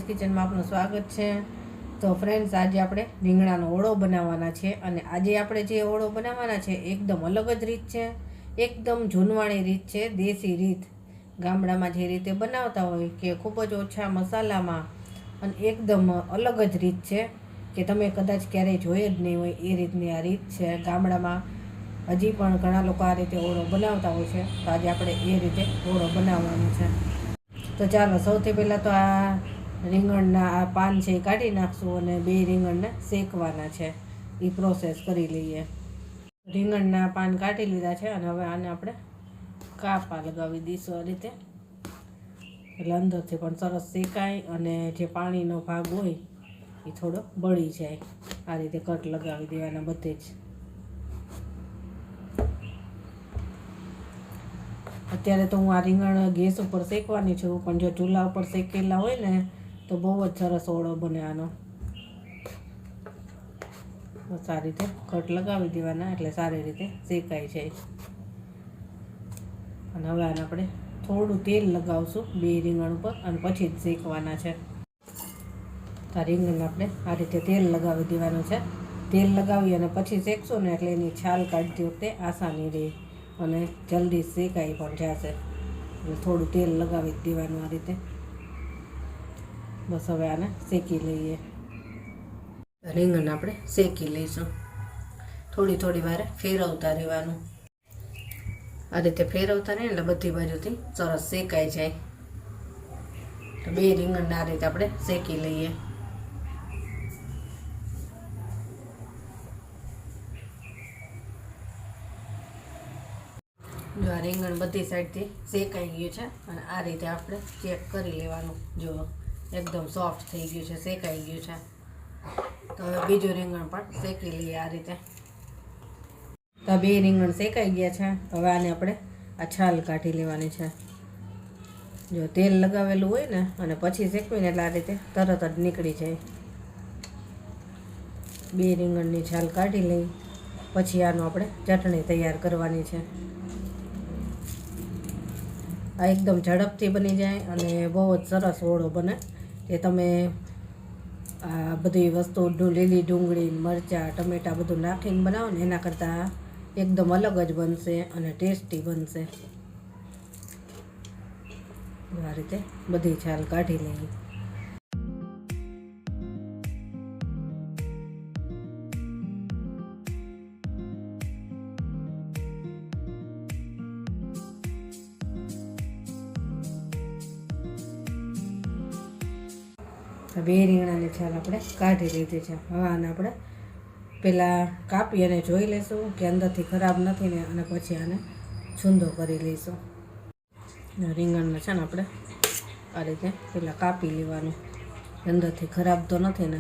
મનીષ કિચનમાં આપનું સ્વાગત છે। તો ફ્રેન્ડ્સ, આજે આપણે રીંગણાનો ઓળો બનાવવાના છે અને આજે આપણે જે ઓળો બનાવવાના છે એકદમ અલગ જ રીત છે, એકદમ જૂનવાણી રીત છે, દેશી રીત। ગામડામાં જે રીતે બનાવતા હોય કે ખૂબ જ ઓછા મસાલામાં અને એકદમ અલગ જ રીત છે કે તમે કદાચ ક્યારેય જોઈ જ નહીં હોય એ રીતની આ રીત છે। ગામડામાં હજી પણ ઘણા લોકો આ રીતે ઓળો બનાવતા હોય છે, તો આજે આપણે એ રીતે ઓળો બનાવવાનો છે। તો ચાલો, સૌથી પહેલાં તો આ રીંગણના આ પાન છે એ કાઢી નાખશું અને બે રીંગણને શેકવાના છે, એ પ્રોસેસ કરી લઈએ। રીંગણના પાન કાઢી લીધા છે અને હવે આને આપણે કાપા લગાવી દઈશું આ રીતે, એટલે અંદરથી પણ સરસ શેકાય અને જે પાણીનો ભાગ હોય એ થોડો બળી જાય। આ રીતે કટ લગાવી દેવાના બધે જ। અત્યારે તો હું આ રીંગણ ગેસ ઉપર શેકવાની છું, પણ જો ચૂલા ઉપર શેકેલા હોય ને તો બહુ જ સરસ ઓળો બને આનો। બસ આ રીતે કટ લગાવી દેવાના એટલે સારી રીતે શેકાઈ જાય। અને હવે આને આપણે થોડું તેલ લગાવશું બે રીંગણ ઉપર અને પછી જ શેકવાના છે। આ રીંગણને આપણે આ રીતે તેલ લગાવી દેવાનું છે। તેલ લગાવી અને પછી શેકશું ને એટલે એની છાલ કાઢતી વખતે આસાની રહે અને જલ્દી શેકાઈ પણ જશે। એટલે થોડું તેલ લગાવી જ દેવાનું આ રીતે। બસ હવે આને શેકી લઈએ। રીંગણ આપણે શેકી લઈશું, થોડી થોડી વારે ફેરવતા રહેવાનું। આ રીતે ફેરવતા રહીએ એટલે બધી બાજુથી સરસ શેકાઈ જાય। તો બે રીંગણને આ રીતે આપણે શેકી લઈએ। જો આ રીંગણ બધી સાઈડથી શેકાઈ ગયું છે અને આ રીતે આપણે ચેક કરી લેવાનું। જો એકદમ સોફ્ટ થઈ ગયું છે, શેકાઈ ગયું છે। તો હવે બીજું રીંગણ પણ શેકી લઈએ આ રીતે। તો બે રીંગણ શેકાઈ ગયા છે, હવે આને આપણે આ છાલ કાઢી લેવાની છે। જો તેલ લગાવેલું હોય ને અને પછી શેકવીને એટલે આ રીતે તરત જ નીકળી જાય। બે રીંગણની છાલ કાઢી લઈ પછી આનો આપણે ચટણી તૈયાર કરવાની છે। આ એકદમ ઝડપથી બની જાય અને બહુ જ સરસ ઓળો બને। કે તમે આ બધી વસ્તુ લીલી ડુંગળી, મરચાં, ટમેટાં બધું નાખીને બનાવો ને એના કરતાં એકદમ અલગ જ બનશે અને ટેસ્ટી બનશે। આ રીતે બધી છાલ કાઢી લઈએ। બે રીંગણાની છાલ આપણે કાઢી લીધી છે। હવે આને આપણે પહેલાં કાપી અને જોઈ લઈશું કે અંદરથી ખરાબ નથી ને, અને પછી આને છૂંદો કરી લઈશું। રીંગણને છે ને આપણે આ રીતે પહેલાં કાપી લેવાનું, અંદરથી ખરાબ તો નથી ને।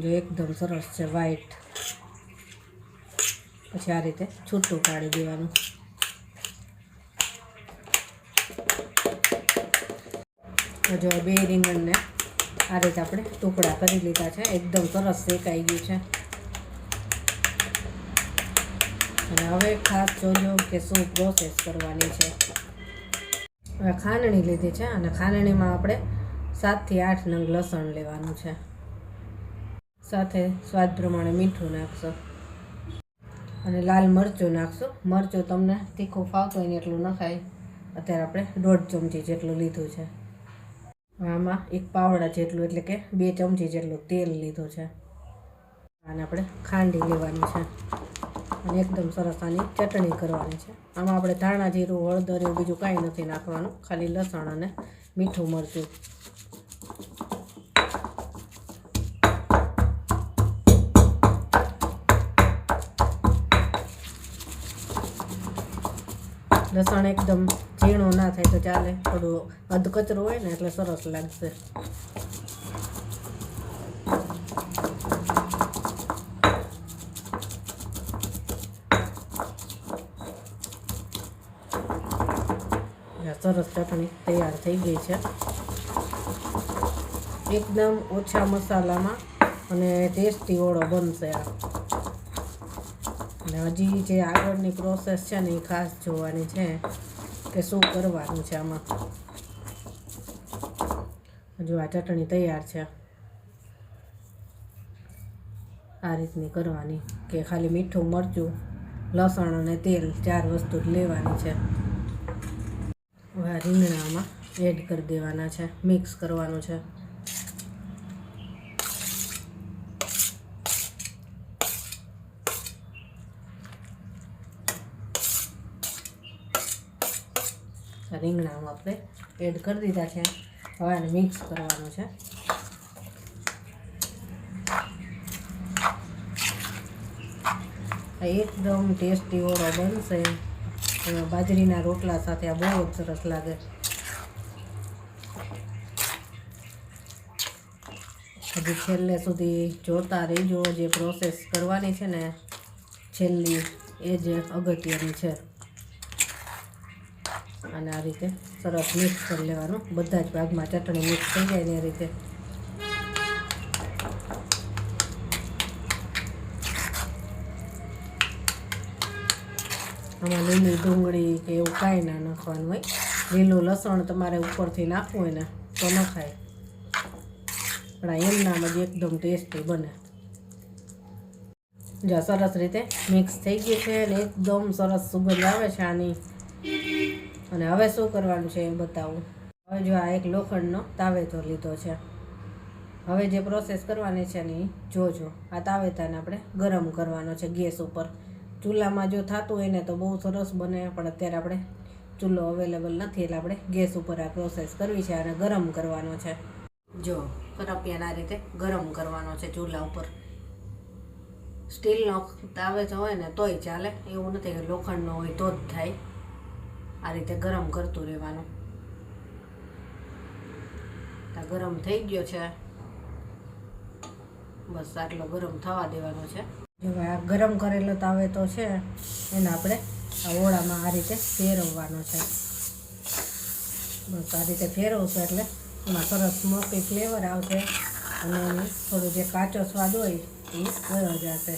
જો એકદમ સરસ છે વ્હાઈટ, પછી આ રીતે છૂટું પાડી દેવાનું। જો બે રીંગણને આ રીતે આપણે ટુકડા કરી લીધા છે, એકદમ સરસ શેકાઈ ગયું છે। અને હવે ખાસ જોજો કે શું પ્રોસેસ કરવાની છે। હવે ખાંડણી લીધી છે અને ખાંડણીમાં આપણે 7 થી 8 નંગ લસણ લેવાનું છે, સાથે સ્વાદ પ્રમાણે મીઠું નાખશું અને લાલ મરચું નાખશું। મરચું તમને તીખું ફાવતું હોય ને એટલું નખાય। અત્યારે આપણે 1.5 ચમચી જેટલું લીધું છે। આમાં 1 પાવડા જેટલું એટલે કે 2 ચમચી જેટલું તેલ લીધું છે। આને આપણે ખાંડી લેવાનું છે અને એકદમ સરસ આની ચટણી કરવાની છે। આમાં આપણે ધાણા જીરું, હળદર એવું બીજું કાંઈ નથી નાખવાનું, ખાલી લસણ અને મીઠું મરચું। લસણ એકદમ ઝીણું ના થાય તો ચાલે, થોડું અધકચરું હોય ને એટલે સરસ લાગશે। સરસ ચટણી તૈયાર થઈ ગઈ છે, એકદમ ઓછા મસાલામાં અને ટેસ્ટી ઓળો બનશે આ। અને હજી જે આગળની પ્રોસેસ છે ને એ ખાસ જોવાની છે કે શું કરવાનું છે આમાં। જો આ ચટણી તૈયાર છે. આ રીતની કરવાની કે ખાલી મીઠું, મરચું, લસણ અને તેલ 4 વસ્તુ જ લેવાની છે. હવે આ રીંગણામાં એડ કરી દેવાના છે, મિક્સ કરવાનું છે. રીંગણામાં આપણે એડ કરી દીધા છે. હવે આને મિક્સ કરવાનું છે. એકદમ ટેસ્ટી ઓળો બનશે. એમાં બાજરીના રોટલા સાથે આ બહુ જ સરસ લાગે. હજી છેલ્લે સુધી જોતા રહેજો. જે પ્રોસેસ કરવાની છે ને છેલ્લી, એ જ અગત્યની છે. અને આ રીતે સરસ મિક્સ કરી લેવાનું. બધા જ ભાગમાં ચટણી મિક્સ થઈ જાય ને એ રીતે. આમાં લીલી ડુંગળી કે એવું કાંઈ ના નાખવાનું હોય. લીલું લસણ તમારે ઉપરથી નાખવું હોય ને તો નખાય, પણ આ એમનામાં જ એકદમ ટેસ્ટી બને. જો સરસ રીતે મિક્સ થઈ ગયું છે ને એકદમ સરસ સુગંધ આવે છે આની. અને હવે શું કરવાનું છે એ બતાવું. હવે જો આ એક લોખંડનો તાવેતો લીધો છે. હવે જે પ્રોસેસ કરવાની છે ને જોજો. આ તાવેતાને આપણે ગરમ કરવાનો છે ગેસ ઉપર. ચૂલામાં જો થતું હોય ને તો બહુ સરસ બને, પણ અત્યારે આપણે ચૂલો અવેલેબલ નથી એટલે આપણે ગેસ ઉપર આ પ્રોસેસ કરવી છે અને ગરમ કરવાનો છે. જો કરપિયાને આ રીતે ગરમ કરવાનો છે ચૂલા ઉપર. સ્ટીલનો તાવેતો હોય ને તોય ચાલે, એવું નથી કે લોખંડનો હોય તો જ થાય. આ રીતે ગરમ કરતું રહેવાનું. આ ગરમ થઈ ગયો છે, બસ આટલો ગરમ થવા દેવાનો છે. જો આ ગરમ કરેલો તાવેતો છે એને આપણે આ ઓળામાં આ રીતે ફેરવવાનો છે. બસ આ રીતે ફેરવશું એટલે એમાં સરસ સ્મોકી ફ્લેવર આવશે અને એની થોડું જે કાચો સ્વાદ હોય એ વયો જશે.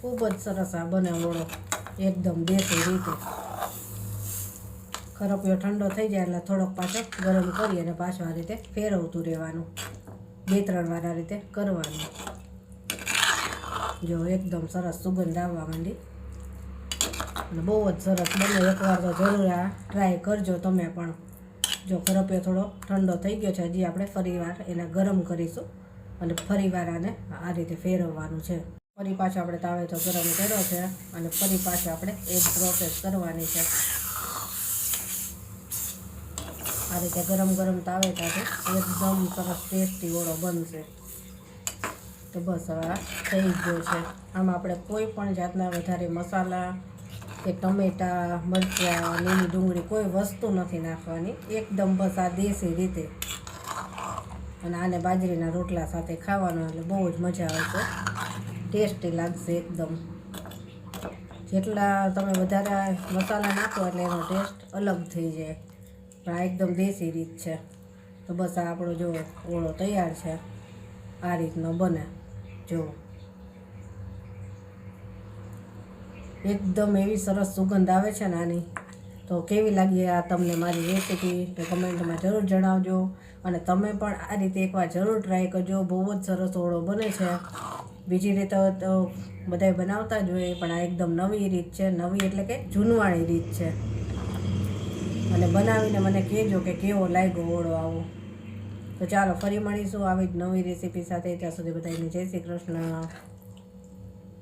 ખૂબ જ સરસ આ બને ઓળો, એકદમ દેશી રીતે. કરપિયો ઠંડો થઈ જાય એટલે થોડોક પાછો ગરમ કરી અને પાછો આ રીતે ફેરવતું રહેવાનું. 2-3 વાર આ રીતે કરવાનું. જો એકદમ સરસ સુગંધ આવવા માંડી અને બહુ જ સરસ બને. એકવાર તો જરૂર આ ટ્રાય કરજો તમે પણ. જો કરપિયો થોડો ઠંડો થઈ ગયો છે, હજી આપણે ફરીવાર એને ગરમ કરીશું અને ફરીવાર આને આ રીતે ફેરવવાનું છે. ફરી પાછો આપણે તાવેતો ગરમ કર્યો છે અને ફરી પાછો આપણે એ જ પ્રોસેસ કરવાની છે. આ રીતે ગરમ ગરમ તાવેતાથી એકદમ સરસ ટેસ્ટી ઓળો બનશે. તો બસ હવે આ થઈ ગયો છે. આમાં આપણે કોઈ પણ જાતના વધારે મસાલા કે ટમેટાં, મરચાં, લીલી ડુંગળી કોઈ વસ્તુ નથી નાખવાની. એકદમ બસ આ દેશી રીતે. અને આને બાજરીના રોટલા સાથે ખાવાનું એટલે બહુ જ મજા આવશે. ટેસ્ટી લાગશે એકદમ. જેટલા તમે વધારે મસાલા નાખો એટલે એનો ટેસ્ટ અલગ થઈ જાય. પણ આ એકદમ દેશી રીત છે. તો બસ આ આપણો જો ઓળો તૈયાર છે. આ રીતનો બને. જો એકદમ એવી સરસ સુગંધ આવે છે ને આની. તો કેવી લાગી આ તમને મારી રેસીપી તો કમેન્ટમાં જરૂર જણાવજો. અને તમે પણ આ રીતે એકવાર જરૂર ટ્રાય કરજો. બહુ જ સરસ ઓળો બને છે. બીજી રીતે તો બધાય બનાવતા જ હોય, પણ આ એકદમ નવી રીત છે. નવી એટલે કે જૂનવાણી રીત છે. અને બનાવીને મને કહેજો કે કેવો લાગ્યો ઓળો આવો. તો ચાલો ફરી મળીશું આવી જ નવી રેસીપી સાથે. ત્યાં સુધી બધાને જય શ્રી કૃષ્ણ.